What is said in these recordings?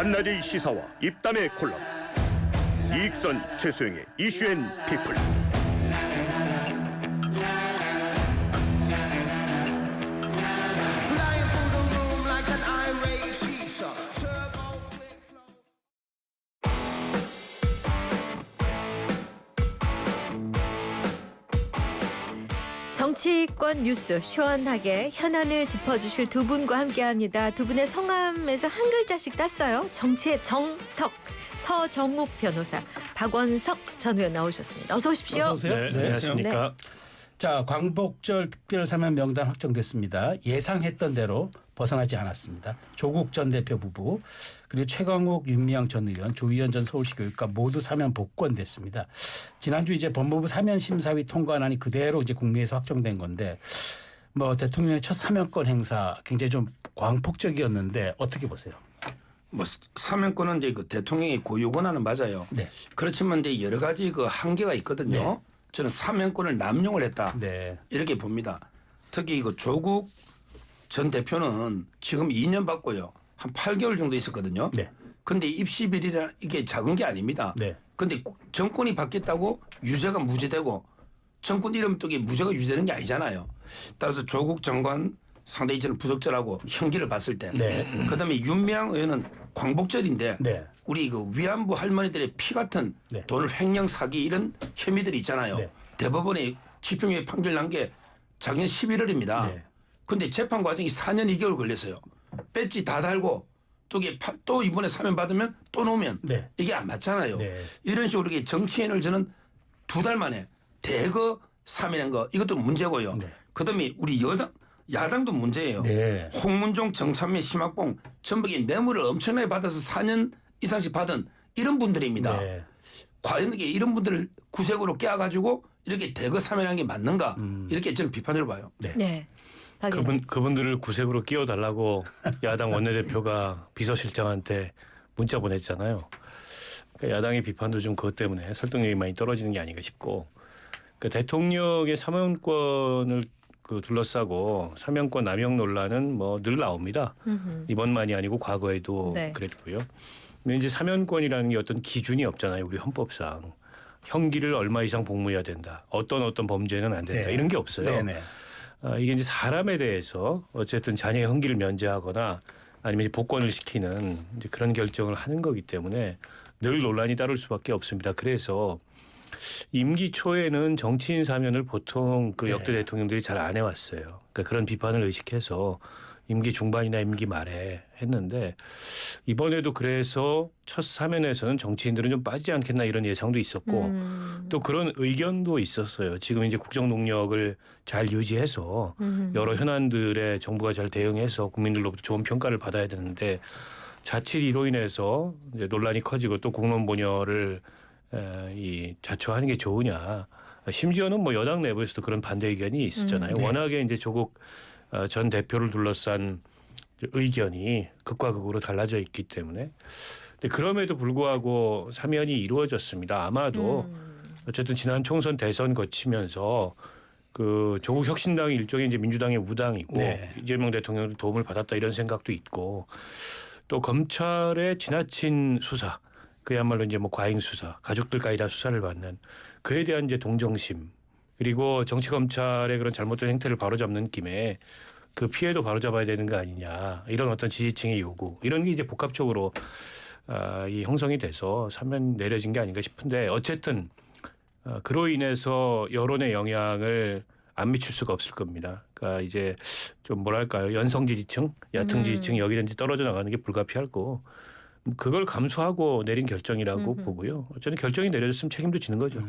한낮의 시사와 입담의 콜럼 이익선 최소영의 이슈앤피플. 정치권 뉴스 시원하게 현안을 짚어주실 두 분과 함께합니다. 두 분의 성함에서 한 글자씩 땄어요. 정치의 정석, 서정욱 변호사, 박원석 전 의원 나오셨습니다. 어서 오십시오. 어서 오세요. 네, 안녕하십니까. 네. 자, 광복절 특별사면 명단 확정됐습니다. 예상했던 대로 벗어나지 않았습니다. 조국 전 대표 부부 그리고 최광욱, 윤미향 전 의원, 조희연 전 서울시 교육감 모두 사면 복권됐습니다. 지난주 이제 법무부 사면심사위 통과안이 그대로 이제 국회에서 확정된 건데 뭐 대통령의 첫 사면권 행사 굉장히 좀 광폭적이었는데 어떻게 보세요? 뭐 사면권은 이제 그 대통령의 고유 권한은 맞아요. 네. 그렇지만 이제 여러 가지 그 한계가 있거든요. 네. 저는 사면권을 남용을 했다. 네. 이렇게 봅니다. 특히 그 조국 전 대표는 지금 2년 받고요. 한 8개월 정도 있었거든요. 네. 근데 입시비리라 이게 작은 게 아닙니다. 네. 근데 정권이 바뀌었다고 유죄가 무죄되고 정권 이름 쪽에 무죄가 유죄되는 게 아니잖아요. 따라서 조국 장관 상당히 저는 부적절하고 형기를 봤을 때. 네. 그다음에 윤미향 의원은 광복절인데 네. 우리 그 위안부 할머니들의 피 같은 네. 돈을 횡령 사기 이런 혐의들이 있잖아요. 네. 대법원에 집행유예 판결 난 게 작년 11월입니다. 네. 근데 재판 과정이 4년 2개월 걸렸어요. 배지 다 달고 또 이번에 사면 받으면 또 놓으면 네. 이게 안 맞잖아요. 네. 이런 식으로 이렇게 정치인을 저는 2달 만에 대거 사면한 거 이것도 문제고요. 네. 그다음에 우리 야당도 문제예요. 네. 홍문종, 정찬민, 심학봉 전부에 뇌물을 엄청나게 받아서 4년 이상씩 받은 이런 분들입니다. 네. 과연 이게 이런 분들을 구색으로 깨가지고 이렇게 대거 사면한 게 맞는가 이렇게 저는 비판을 봐요. 네. 그분들을 구색으로 끼워달라고 야당 원내대표가 비서실장한테 문자 보냈잖아요. 그러니까 야당의 비판도 좀 그것 때문에 설득력이 많이 떨어지는 게 아닌가 싶고, 그러니까 대통령의 사면권을 둘러싸고 사면권 남용 논란은 뭐 늘 나옵니다. 이번만이 아니고 과거에도 네. 그랬고요. 근데 이제 사면권이라는 게 어떤 기준이 없잖아요. 우리 헌법상 형기를 얼마 이상 복무해야 된다. 어떤 범죄는 안 된다. 네. 이런 게 없어요. 네네. 이게 이제 사람에 대해서 어쨌든 자녀의 형기를 면제하거나 아니면 이제 복권을 시키는 이제 그런 결정을 하는 거기 때문에 늘 논란이 따를 수밖에 없습니다. 그래서 임기 초에는 정치인 사면을 보통 그 역대 대통령들이 잘 안 해왔어요. 그러니까 그런 비판을 의식해서 임기 중반이나 임기 말에 했는데 이번에도 그래서 첫 사면에서는 정치인들은 좀 빠지지 않겠나 이런 예상도 있었고 또 그런 의견도 있었어요. 지금 이제 국정 동력을 잘 유지해서 여러 현안들에 정부가 잘 대응해서 국민들로부터 좋은 평가를 받아야 되는데 자칫 이로 인해서 이제 논란이 커지고 또 공론 모녀를 자초하는 게 좋으냐. 심지어는 뭐 여당 내부에서도 그런 반대 의견이 있었잖아요. 네. 워낙에 이제 조국 전 대표를 둘러싼 의견이 극과 극으로 달라져 있기 때문에. 근데 그럼에도 불구하고 사면이 이루어졌습니다. 아마도 어쨌든 지난 총선 대선 거치면서 그 조국 혁신당이 일종의 이제 민주당의 우당이고 네. 이재명 대통령도 도움을 받았다 이런 생각도 있고 또 검찰의 지나친 수사 그야말로 이제 뭐 과잉 수사, 가족들까지 다 수사를 받는 그에 대한 이제 동정심 그리고 정치 검찰의 그런 잘못된 행태를 바로잡는 김에 그 피해도 바로잡아야 되는 거 아니냐 이런 어떤 지지층의 요구 이런 게 이제 복합적으로 이 형성이 돼서 사면 내려진 게 아닌가 싶은데 어쨌든 그로 인해서 여론의 영향을 안 미칠 수가 없을 겁니다. 그러니까 이제 좀 뭐랄까요 연성 지지층, 야층 지지층이 여기든지 떨어져 나가는 게 불가피할 거고. 그걸 감수하고 내린 결정이라고 보고요. 어쨌든 결정이 내려졌으면 책임도 지는 거죠.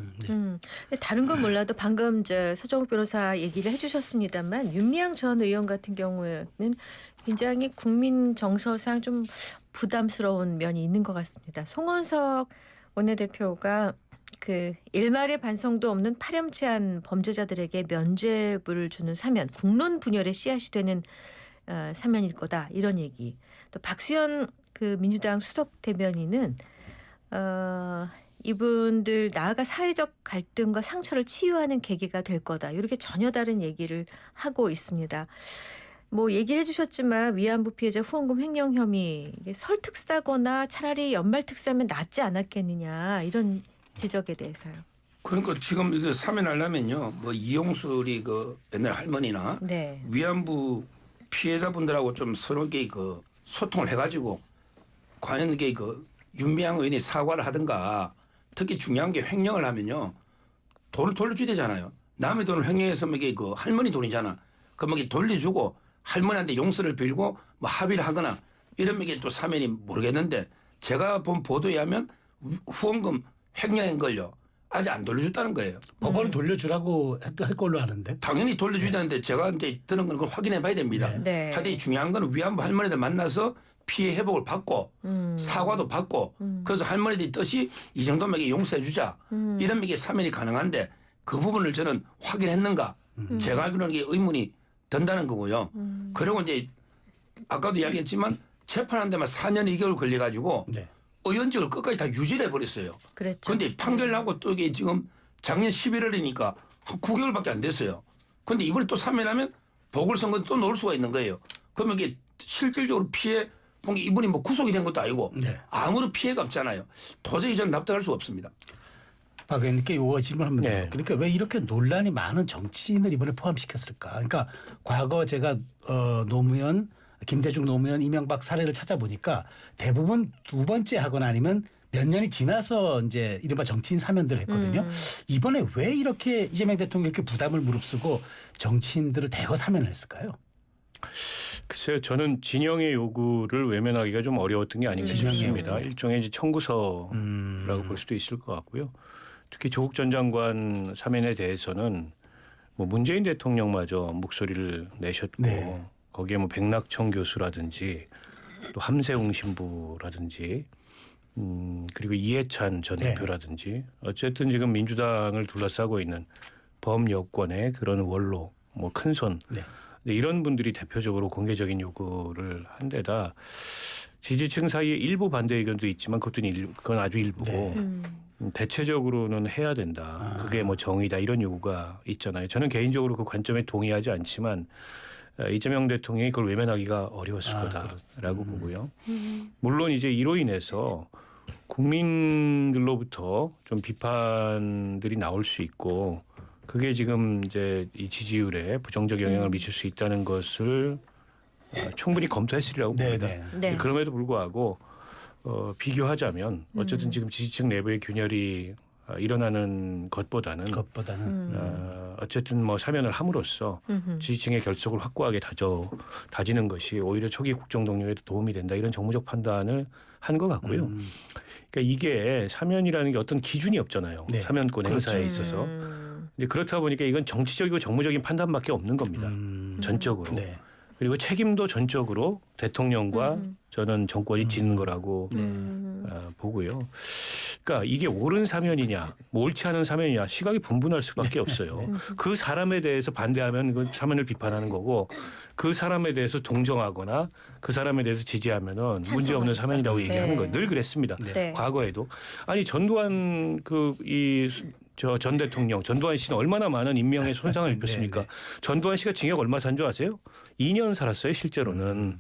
다른 건 몰라도 방금 서정욱 변호사 얘기를 해주셨습니다만 윤미향 전 의원 같은 경우에는 굉장히 국민 정서상 좀 부담스러운 면이 있는 것 같습니다. 송원석 원내대표가 그 일말의 반성도 없는 파렴치한 범죄자들에게 면죄부를 주는 사면, 국론 분열의 씨앗이 되는 사면일 거다 이런 얘기. 또 박수현 그 민주당 수석 대변인은 이분들 나아가 사회적 갈등과 상처를 치유하는 계기가 될 거다. 이렇게 전혀 다른 얘기를 하고 있습니다. 뭐 얘기를 해주셨지만 위안부 피해자 후원금 횡령 혐의 이게 설특사거나 차라리 연말특사면 낫지 않았겠느냐 이런 지적에 대해서요. 그러니까 지금 이거 사면하려면요. 뭐 이용술이 그 옛날 할머니나 네. 위안부 피해자분들하고 좀 서로 그 소통을 해가지고 과연 이게 그 윤미향 의원이 사과를 하든가 특히 중요한 게 횡령을 하면요. 돈을 돌려줘야 되잖아요. 남의 돈을 횡령해서 이게 그 할머니 돈이잖아. 그럼 이게 돌려주고 할머니한테 용서를 빌고 뭐 합의를 하거나 이러면 이게 또 사면이 모르겠는데 제가 본 보도에 하면 후원금 횡령한 걸요. 아직 안 돌려줬다는 거예요. 법원은 돌려주라고 할 걸로 아는데. 당연히 돌려줘야 되는데 제가 이제 들은 건 그걸 확인해 봐야 됩니다. 네. 하여튼 중요한 건 위안부 할머니들 만나서 피해 회복을 받고 사과도 받고 그래서 할머니들의 뜻이 이 정도면 이게 용서해 주자 이런 게 사면이 가능한데 그 부분을 저는 확인했는가 제가 알기로는 이게 의문이 든다는 거고요. 그리고 이제 아까도 이야기했지만 재판한 데만 4년 2개월 걸려가지고 네. 의원직을 끝까지 다 유지를 해버렸어요. 그랬죠. 그런데 판결 나고 또 이게 지금 작년 11월이니까 한 9개월밖에 안 됐어요. 그런데 이번에 또 사면하면 보궐선거 또 놓을 수가 있는 거예요. 그러면 이게 실질적으로 피해 본 게 이분이 뭐 구속이 된 것도 아니고 네. 아무런 피해가 없잖아요. 도저히 저는 납득할 수가 없습니다. 박 의원님께 요 질문 한번 드려요. 네. 그러니까 왜 이렇게 논란이 많은 정치인을 이번에 포함시켰을까? 그러니까 과거 제가 노무현, 김대중 노무현, 이명박 사례를 찾아보니까 대부분 두 번째 하거나 아니면 몇 년이 지나서 이제 이른바 정치인 사면들을 했거든요. 이번에 왜 이렇게 이재명 대통령이 이렇게 부담을 무릅쓰고 정치인들을 대거 사면을 했을까요? 글쎄요, 저는 진영의 요구를 외면하기가 좀 어려웠던 게 아닌가 진영의 싶습니다. 요구. 일종의 이제 청구서라고 볼 수도 있을 것 같고요. 특히 조국 전 장관 사면에 대해서는 뭐 문재인 대통령마저 목소리를 내셨고 네. 거기에 뭐 백낙청 교수라든지 또 함세웅 신부라든지 그리고 이해찬 전 네. 대표라든지 어쨌든 지금 민주당을 둘러싸고 있는 범여권의 그런 원로 뭐 큰손 네. 이런 분들이 대표적으로 공개적인 요구를 한 데다 지지층 사이에 일부 반대 의견도 있지만 그건 아주 일부고 네. 대체적으로는 해야 된다. 그게 뭐 정의다 이런 요구가 있잖아요. 저는 개인적으로 그 관점에 동의하지 않지만 이재명 대통령이 그걸 외면하기가 어려웠을 거다라고 보고요. 물론 이제 이로 인해서 국민들로부터 좀 비판들이 나올 수 있고 그게 지금 이제 이 지지율에 부정적 영향을 미칠 수 있다는 것을 충분히 검토했으리라고 네, 봅니다. 네. 네. 그럼에도 불구하고 비교하자면 어쨌든 지금 지지층 내부의 균열이 일어나는 것보다는 어쨌든 뭐 사면을 함으로써 지지층의 결속을 확고하게 다지는 것이 오히려 초기 국정 동력에도 도움이 된다 이런 정무적 판단을 한 것 같고요. 그러니까 이게 사면이라는 게 어떤 기준이 없잖아요. 네. 사면권 행사에 그렇죠. 있어서 이제 그렇다 보니까 이건 정치적이고 정무적인 판단밖에 없는 겁니다. 전적으로. 네. 그리고 책임도 전적으로 대통령과 저는 정권이 지는 거라고 보고요. 그러니까 이게 옳은 사면이냐, 뭐 옳지 않은 사면이냐 시각이 분분할 수밖에 없어요. 그 사람에 대해서 반대하면 그 사면을 비판하는 거고 그 사람에 대해서 동정하거나 그 사람에 대해서 지지하면은 문제 없는 사면이라고 네. 얘기하는 거예요. 늘 그랬습니다. 네. 과거에도 아니 전두환 전 대통령 전두환 씨는 얼마나 많은 인명의 손상을 입혔습니까? 네. 전두환 씨가 징역 얼마 산 줄 아세요? 2년 살았어요 실제로는.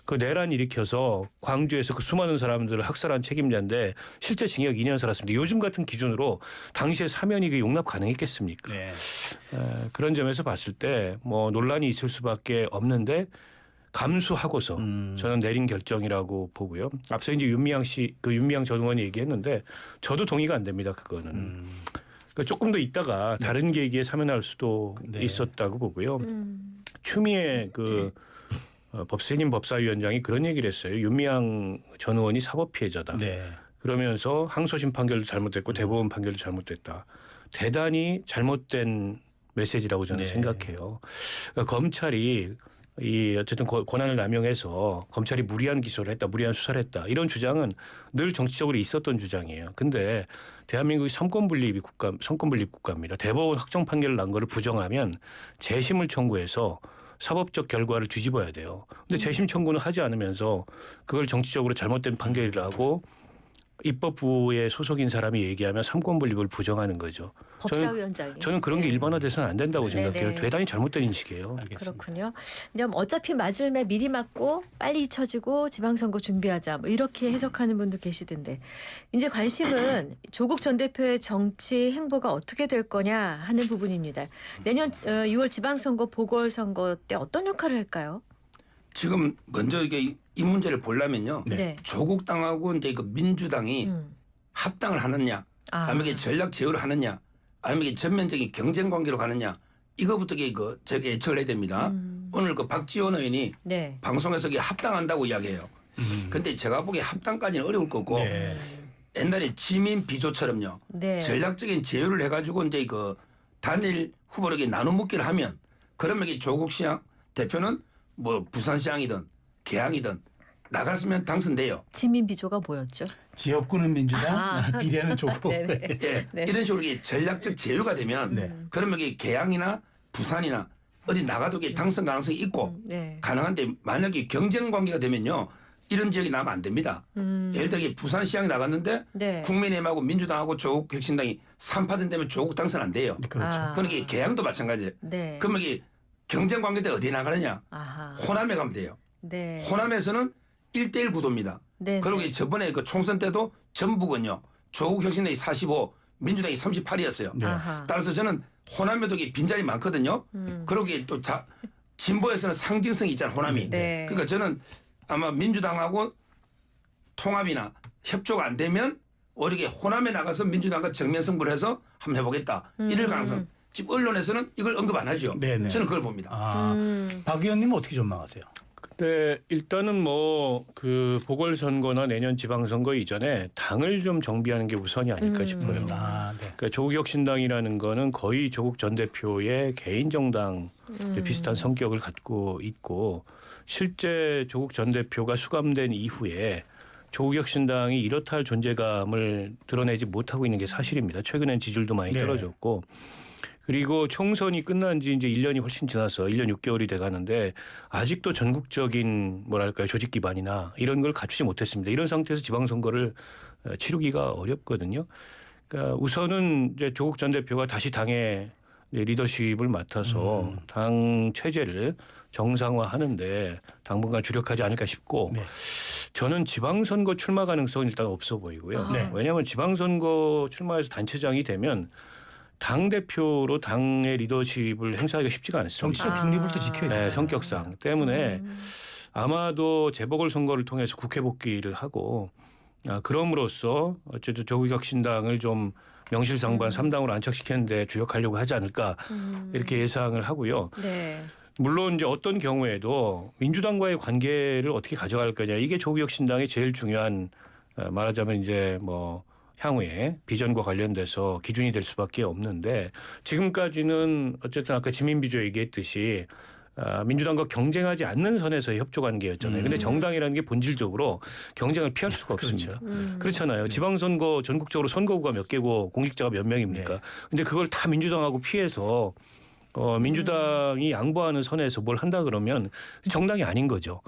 그 내란 일으켜서 광주에서 그 수많은 사람들을 학살한 책임자인데 실제 징역 2년 살았습니다. 요즘 같은 기준으로 당시에 사면이 그 용납 가능했겠습니까? 네. 그런 점에서 봤을 때 뭐 논란이 있을 수밖에 없는데 감수하고서 저는 내린 결정이라고 보고요. 앞서 이제 윤미향 전 의원이 얘기했는데 저도 동의가 안 됩니다. 그거는. 그러니까 조금 더 있다가 다른 계기에 사면할 수도 네. 있었다고 보고요. 추미애 법세님 법사위원장이 그런 얘기를 했어요. 윤미향 전 의원이 사법 피해자다. 네. 그러면서 항소심 판결도 잘못됐고 대법원 판결도 잘못됐다. 대단히 잘못된 메시지라고 저는 네. 생각해요. 그러니까 검찰이 어쨌든 권한을 남용해서 검찰이 무리한 기소를 했다, 무리한 수사를 했다 이런 주장은 늘 정치적으로 있었던 주장이에요. 근데 대한민국이 성권분립 국가입니다. 대법원 확정 판결을 난 거를 부정하면 재심을 청구해서 사법적 결과를 뒤집어야 돼요. 근데 재심 청구는 하지 않으면서 그걸 정치적으로 잘못된 판결이라고 입법부의 소속인 사람이 얘기하면 삼권분립을 부정하는 거죠. 법사위원장이. 저는 그런 게 네. 일반화돼서는 안 된다고 생각해요. 네네. 대단히 잘못된 인식이에요. 알겠습니다. 그렇군요. 그냥 어차피 맞을 매 미리 맞고 빨리 잊혀지고 지방선거 준비하자 뭐 이렇게 해석하는 분도 계시던데 이제 관심은 조국 전 대표의 정치 행보가 어떻게 될 거냐 하는 부분입니다. 내년 6월 지방선거 보궐선거 때 어떤 역할을 할까요? 지금 먼저 이게 이 문제를 보려면요. 네. 조국 당하고 이제 그 민주당이 합당을 하느냐, 아니면 이게 전략 제휴를 하느냐, 아니면 이게 전면적인 경쟁 관계로 가느냐, 이거부터 제가 예측을 해야 됩니다. 오늘 그 박지원 의원이 네. 방송에서 이게 합당한다고 이야기해요. 근데 제가 보기에 합당까지는 어려울 거고 네. 옛날에 지민 비조처럼요. 네. 전략적인 제휴를 해가지고 이제 그 단일 후보에게 나눠 묻기를 하면 그러면 이게 조국 시장 대표는 뭐 부산시장이든 개항이든 나갔으면 당선돼요. 지민비조가 뭐였죠? 지역구는 민주당, 아. 비례는 조국. 네네. 예, 네. 이런 식으로 이게 전략적 제휴가 되면 네. 그러면 이게 개항이나 부산이나 어디 나가도 이게 당선 가능성이 있고 네. 가능한데 만약에 경쟁 관계가 되면요 이런 지역이 나면 안 됩니다. 예를 들어 이게 부산시장에 나갔는데 네. 국민의힘하고 민주당하고 조국 혁신당이 3파전 되면 조국 당선 안 돼요. 그렇죠. 아. 그러니까 개항도 마찬가지예요. 네. 그러면 이게 경쟁 관계 때 어디 나가느냐? 아하. 호남에 가면 돼요. 네. 호남에서는 1대1 구도입니다. 네. 그리고 네. 저번에 그 총선 때도 전북은요. 조국 혁신당이 45, 민주당이 38이었어요. 네. 아하. 따라서 저는 호남에도 이게 빈자리 많거든요. 그리고 이게 또 진보에서는 상징성이 있잖아요. 호남이. 네. 그러니까 저는 아마 민주당하고 통합이나 협조가 안 되면 오히려 호남에 나가서 민주당과 정면 승부를 해서 한번 해보겠다. 이럴 가능성. 지금 언론에서는 이걸 언급 안 하죠. 네네. 저는 그걸 봅니다. 아, 박 의원님은 어떻게 전망하세요? 근데 일단은 뭐 그 보궐선거나 내년 지방선거 이전에 당을 좀 정비하는 게 우선이 아닐까 싶어요. 아, 네. 그러니까 조국혁신당이라는 거는 거의 조국 전 대표의 개인 정당 비슷한 성격을 갖고 있고 실제 조국 전 대표가 수감된 이후에 조국혁신당이 이렇다 할 존재감을 드러내지 못하고 있는 게 사실입니다. 최근엔 지지율도 많이 네. 떨어졌고 그리고 총선이 끝난 지 이제 1년이 훨씬 지나서 1년 6개월이 돼 가는데 아직도 전국적인 뭐랄까요 조직 기반이나 이런 걸 갖추지 못했습니다. 이런 상태에서 지방선거를 치르기가 어렵거든요. 그러니까 우선은 이제 조국 전 대표가 다시 당의 리더십을 맡아서 당 체제를 정상화하는데 당분간 주력하지 않을까 싶고 네. 저는 지방선거 출마 가능성은 일단 없어 보이고요. 네. 왜냐하면 지방선거 출마해서 단체장이 되면 당 대표로 당의 리더십을 행사하기가 쉽지가 않습니다. 정치적 중립을 또 지켜야 되잖아요. 네, 성격상 때문에 아마도 재보궐선거를 통해서 국회 복귀를 하고 그럼으로써 어쨌든 조국혁신당을 좀 명실상부한 3당으로 안착시키는데 주력하려고 하지 않을까 이렇게 예상을 하고요. 네. 물론 이제 어떤 경우에도 민주당과의 관계를 어떻게 가져갈 거냐 이게 조국혁신당의 제일 중요한 말하자면 이제 뭐 향후에 비전과 관련돼서 기준이 될 수밖에 없는데 지금까지는 어쨌든 아까 지민비조 얘기했듯이 민주당과 경쟁하지 않는 선에서의 협조 관계였잖아요. 근데 정당이라는 게 본질적으로 경쟁을 피할 수가 없습니다. 그렇잖아요. 지방선거 전국적으로 선거구가 몇 개고 공직자가 몇 명입니까? 근데 그걸 다 민주당하고 피해서 민주당이 양보하는 선에서 뭘 한다 그러면 정당이 아닌 거죠.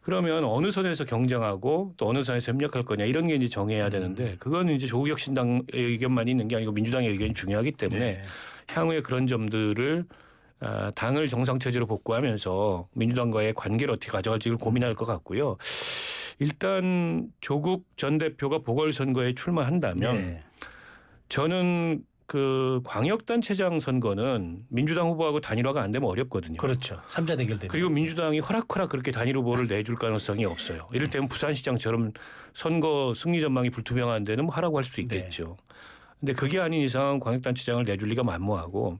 그러면 어느 선에서 경쟁하고 또 어느 선에서 협력할 거냐 이런 게 이제 정해야 되는데 그건 이제 조국혁신당의 의견만 있는 게 아니고 민주당의 의견이 중요하기 때문에 네. 향후에 그런 점들을 당을 정상체제로 복구하면서 민주당과의 관계를 어떻게 가져갈지를 고민할 것 같고요. 일단 조국 전 대표가 보궐선거에 출마한다면 네. 저는 그 광역단체장 선거는 민주당 후보하고 단일화가 안 되면 어렵거든요. 그렇죠. 3자 대결 되면. 그리고 민주당이 허락허락 그렇게 단일 후보를 내줄 가능성이 없어요. 이를테면 부산시장처럼 선거 승리 전망이 불투명한 데는 뭐 하라고 할 수 있겠죠. 근데 그게 아닌 이상 광역단체장을 내줄 리가 만무하고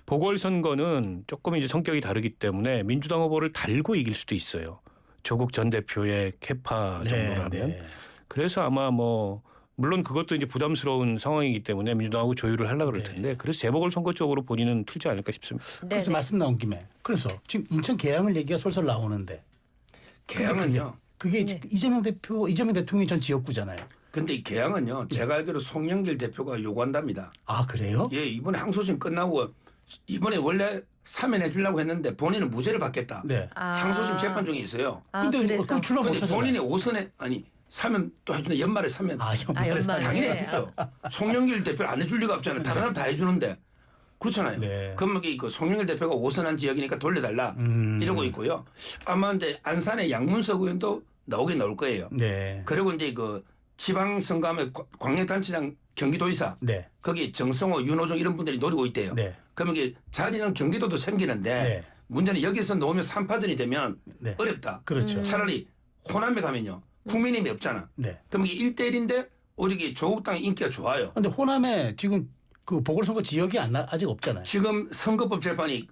보궐선거는 조금 이제 성격이 다르기 때문에 민주당 후보를 달고 이길 수도 있어요. 조국 전 대표의 캐파 정도라면. 네. 그래서 아마 뭐 물론 그것도 이제 부담스러운 상황이기 때문에 민주당하고 조율을 하려고 그럴 텐데 그래서 재보궐선거 쪽으로 본인은 틀지 않을까 싶습니다. 그래서 말씀 나온 김에 그래서 지금 인천 계양을 얘기가 솔솔 나오는데 개항은요. 그게 네. 이재명 대통령이 전 지역구잖아요. 근데 이 개항은요. 제가 알기로 송영길 대표가 요구한답니다. 아 그래요? 예, 이번에 항소심 끝나고 이번에 원래 사면해 주려고 했는데 본인은 무죄를 받겠다. 네. 항소심 재판 중에 있어요. 아, 근데 그래서 그럼 출마 근데 못하잖아요. 본인이 5선에 아니 사면 또 해주는데 연말에 사면 연말에. 당연히 해주죠. 송영길 대표를 안 해줄 리가 없잖아요. 다른 사람 다 해주는데 그렇잖아요. 네. 그러면 그 송영길 대표가 오선한 지역이니까 돌려달라 이러고 있고요. 아마 이제 안산의 양문석 의원도 나오긴 나올 거예요. 네. 그리고 이제 그 지방선거하면 광역단체장 경기도의사 네. 거기 정성호, 윤호중 이런 분들이 노리고 있대요. 네. 그러면 이게 자리는 경기도도 생기는데 네. 문제는 여기서 놓으면 3파전이 되면 네. 어렵다. 그렇죠. 차라리 호남에 가면요. 국민의힘이 없잖아. 네. 그럼 이게 1대1인데 오히려 이게 조국당의 인기가 좋아요. 근데 호남에 지금 그 보궐선거 지역이 아직 없잖아요. 지금 선거법 재판이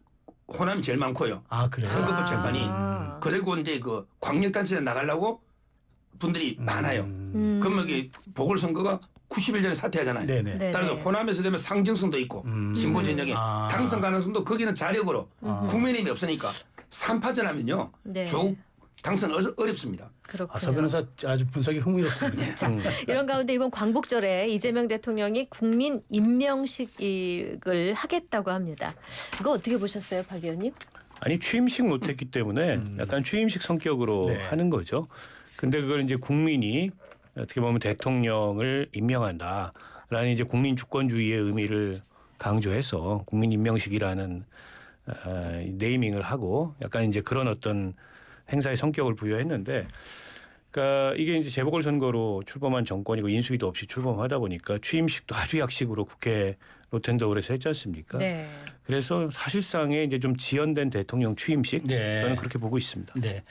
호남이 제일 많고요. 아, 그래요? 선거법 재판이. 아. 그리고 이제 그 광역단체장 나가려고 분들이 많아요. 그러면 이게 보궐선거가 90일 전에 사퇴하잖아요. 네네. 네. 따라서 호남에서 되면 상징성도 있고 진보 진영의 아. 당선 가능성도 거기는 자력으로 국민의힘이 없으니까 3파전 하면요. 네. 조국 당선 어렵습니다. 그렇군요. 서 변호사 아주 분석이 흥미롭습니다. 자, 이런 가운데 이번 광복절에 이재명 대통령이 국민 임명식을 하겠다고 합니다. 이거 어떻게 보셨어요, 박 의원님? 아니 취임식 못했기 때문에 약간 취임식 성격으로 네. 하는 거죠. 근데 그걸 이제 국민이 어떻게 보면 대통령을 임명한다라는 이제 국민 주권주의의 의미를 강조해서 국민 임명식이라는 네이밍을 하고 약간 이제 그런 어떤 행사의 성격을 부여했는데, 그러니까 이게 이제 재보궐선거로 출범한 정권이고 인수위도 없이 출범하다 보니까 취임식도 아주 약식으로 국회 로텐더홀에서 했지 않습니까? 네. 그래서 사실상의 이제 좀 지연된 대통령 취임식 네. 저는 그렇게 보고 있습니다. 네.